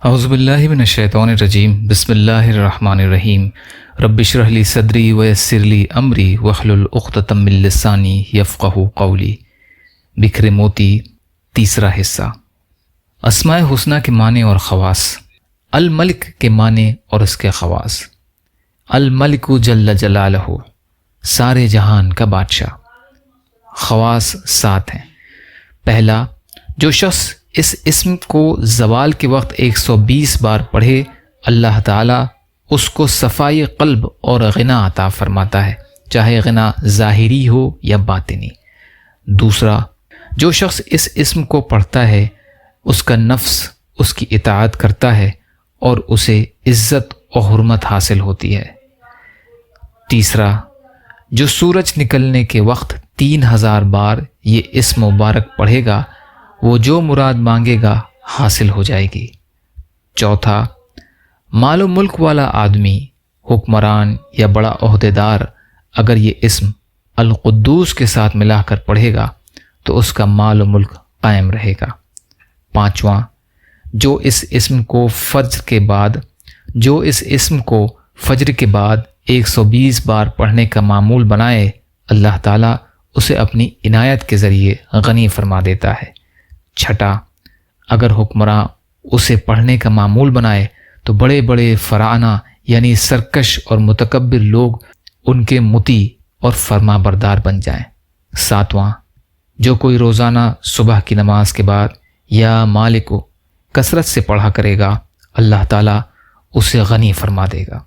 اعوذ باللہ من الشیطان الرجیم بسم اللہ الرحمن الرحیم رب اشرح لی صدری ویسر لی امری واحلل عقدۃ من لسانی یفقہوا قولی۔ بکھرے موتی تیسرا حصہ۔ اسماء حسنہ کے معنی اور خواص۔ الملک کے معنی اور اس کے خواص۔ الملک جل جلالہ، سارے جہان کا بادشاہ۔ خواص 7 ہیں۔ پہلا، جو شخص اس اسم کو زوال کے وقت 120 بار پڑھے، اللہ تعالیٰ اس کو صفائی قلب اور غنا عطا فرماتا ہے، چاہے غنا ظاہری ہو یا باطنی۔ دوسرا، جو شخص اس اسم کو پڑھتا ہے، اس کا نفس اس کی اطاعت کرتا ہے اور اسے عزت و حرمت حاصل ہوتی ہے۔ تیسرا، جو سورج نکلنے کے وقت 3000 بار یہ اسم مبارک پڑھے گا، وہ جو مراد مانگے گا حاصل ہو جائے گی۔ چوتھا، مال و ملک والا آدمی، حکمران یا بڑا عہدیدار اگر یہ اسم القدوس کے ساتھ ملا کر پڑھے گا تو اس کا مال و ملک قائم رہے گا۔ پانچواں، جو اس اسم کو فجر کے بعد 120 بار پڑھنے کا معمول بنائے، اللہ تعالیٰ اسے اپنی عنایت کے ذریعے غنی فرما دیتا ہے۔ چھٹا، اگر حکمراں اسے پڑھنے کا معمول بنائے تو بڑے بڑے فراعنہ یعنی سرکش اور متکبر لوگ ان کے مطیع اور فرما بردار بن جائیں۔ ساتواں، جو کوئی روزانہ صبح کی نماز کے بعد یا مالک کو کثرت سے پڑھا کرے گا، اللہ تعالیٰ اسے غنی فرما دے گا۔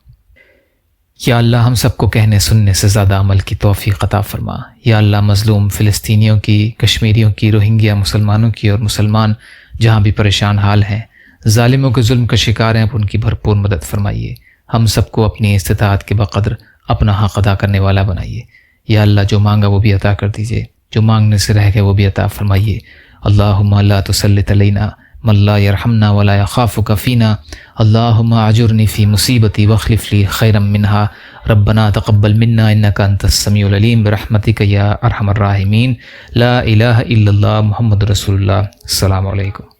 یا اللہ ہم سب کو کہنے سننے سے زیادہ عمل کی توفیق عطا فرما۔ یا اللہ مظلوم فلسطینیوں کی، کشمیریوں کی، روہنگیا مسلمانوں کی اور مسلمان جہاں بھی پریشان حال ہیں، ظالموں کے ظلم کا شکار ہیں، اب ان کی بھرپور مدد فرمائیے۔ ہم سب کو اپنی استطاعت کے بقدر اپنا حق ادا کرنے والا بنائیے۔ یا اللہ جو مانگا وہ بھی عطا کر دیجیے، جو مانگنے سے رہ گئے وہ بھی عطا فرمائیے۔ اللہم لا تسلط علینا من لا یرحمنا ولا یخافک فینا، اللہم اجرنی فی مصیبتی واخلف لی خیرا منہا، ربنا تقبل منا انک انت السمیع العلیم برحمتک یا ارحم الراحمین۔ لا الہ الا اللہ محمد رسول اللہ۔ السلام علیکم۔